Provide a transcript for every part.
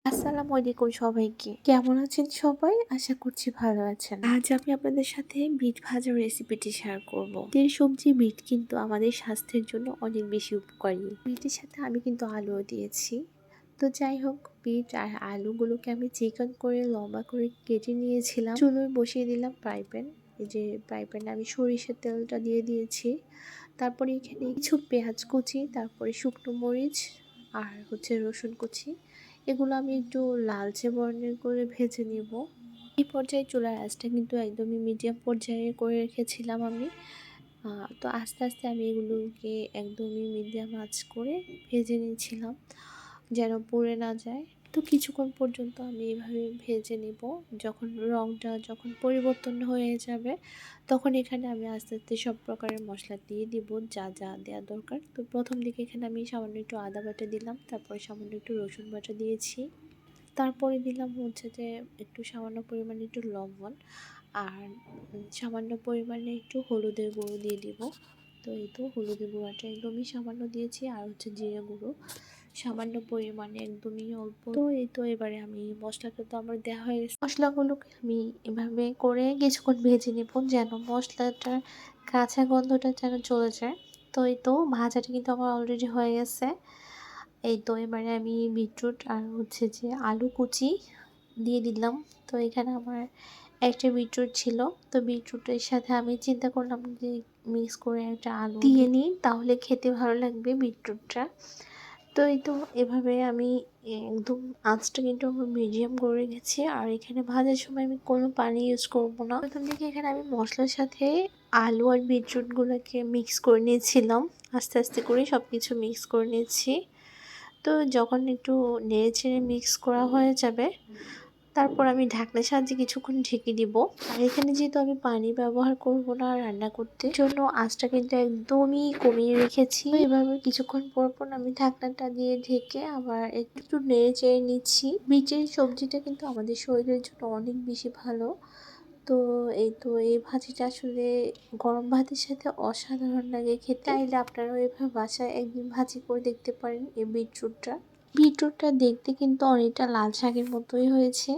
আসসালামু আলাইকুম সবাইকে। কেমন আছেন সবাই? আশা করছি ভালো আছেন। আজ আমি আপনাদের সাথে বিট ভাজার রেসিপিটি শেয়ার করব। বিটের সবজি বিট কিন্তু আমাদের স্বাস্থ্যের জন্য অনেক বেশি উপকারী। বিটের সাথে আমি কিন্তু আলুও দিয়েছি। তো যাই হোক, বিট আর আলুগুলোকে আমি চিকন করে লম্বা করে কেটে নিয়েছিলাম। চুলোয় বসিয়ে দিলাম ফ্রাই প্যান। এই যে ফ্রাই প্যানে আমি সরিষার তেলটা দিয়ে দিয়েছি। তারপরে এখানে কিছু পেঁয়াজ কুচি, তারপরে শুকনো মরিচ আর রসুন কুচি, এগুলো আমি একটু লালচে বর্ণের করে ভেজে নিব। এই পর্যায়ে চুলার আঁচটা কিন্তু একদমই মিডিয়াম পর্যায়ে করে রেখেছিলাম আমি। তো আস্তে আস্তে আমি এগুলোকে একদমই মিডিয়াম আঁচ করে ভেজে নিয়েছিলাম, যেন পুড়ে না যায়। তো কিছুক্ষণ পর্যন্ত আমি এভাবে ভেজে নিব। যখন পরিবর্তন হয়ে যাবে, তখন এখানে আমি আস্তে আস্তে সব প্রকারের মশলা দিয়ে দিব, যা যা দেওয়া দরকার। তো প্রথম দিকে এখানে আমি সামান্য একটু আদা বাটা দিলাম, তারপরে সামান্য একটু রসুন বাটা দিয়েছি, তারপরে দিলাম একটু সামান্য পরিমাণে একটু লবণ, আর সামান্য পরিমাণে একটু হলুদের গুঁড়ো দিয়ে দিব। তো এই তো হলুদের গুঁড়োটা একদমই সামান্য দিয়েছি, আর জিরে গুঁড়ো সামান্য পরিমাণে, একদমই অল্প। তো এই তো এবারে আমি মশলাটা তো আমার দেওয়া হয়ে গেছে, মশলাগুলোকে আমি এভাবে করে কিছুক্ষণ ভেজে নেব, যেন মশলাটার কাঁচা গন্ধটা যেন চলে যায়। তো এই তো ভাজাটা কিন্তু আমার অলরেডি হয়ে গেছে। এই তো এবারে আমি বিটরুট আর আলু কুচি দিয়ে দিলাম। তো এখানে আমার একটা বিটরুট ছিল, তো বিটরুটের সাথে আমি চিন্তা করলাম যে মিক্স করে একটা আলু দিয়ে নিই, তাহলে খেতে ভালো লাগবে বিটরুটটা। তো এই তো এভাবে আমি একদম আঁচটা কিন্তু আমার মিডিয়াম করে রেখেছি। আর এখানে ভাজার সময় আমি কোনো পানি ইউজ করবো না। প্রথম দিকে এখানে আমি মশলার সাথে আলু আর বিটরুটগুলোকে মিক্স করে নিয়েছিলাম, আস্তে আস্তে করে সব কিছু মিক্স করে নিয়েছি। তো যখন একটু নেড়েচেড়ে মিক্স করা হয়ে যাবে, তারপর আমি ঢাকনার সাহায্যে কিছুক্ষণ ঢেকে দিব। আর এখানে যেহেতু আমি পানি ব্যবহার করব না রান্না করতে, জন্য আঁচটা কিন্তু একদমই কমিয়ে রেখেছি। এভাবে কিছুক্ষণ পর পর আমি ঢাকনাটা দিয়ে ঢেকে আবার একটু নেড়ে চেড়ে নিচ্ছি। বিটের সবজিটা কিন্তু আমাদের শরীরের জন্য অনেক বেশি ভালো। তো এই ভাজিটা আসলে গরম ভাতের সাথে অসাধারণ লাগে খেতে। চাইলে আপনারাও এভাবে বাসায় একদিন ভাজি করে দেখতে পারেন এই বিটরুটটা দেখতে কিন্তু অনেকটা লাল শাকের মতোই হয়েছে,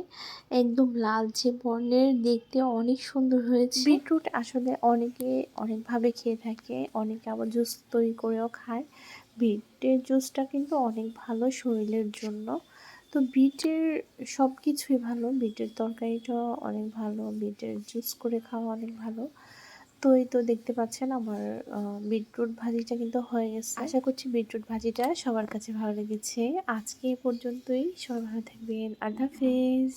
একদম লালচে বর্ণের, দেখতে অনেক সুন্দর হয়েছে। বিটরুট আসলে অনেকে অনেকভাবে খেয়ে থাকে, অনেকে আবার জুস তৈরি করেও খায়। বিটের জুসটা কিন্তু অনেক ভালো শরীরের জন্য। তো বিটের সব কিছুই ভালো, বিটের তরকারিটাও অনেক ভালো, বিটের জুস করে খাওয়া অনেক ভালো। তো এই তো দেখতে পাচ্ছেন আমার বিটরুট ভাজিটা কিন্তু হয়ে গেছে। আশা করছি বিটরুট ভাজিটা সবার কাছে ভালো লেগেছে। আজকে এ পর্যন্তই। সবাই ভালো থাকবেন। আল্লাহ হাফেজ।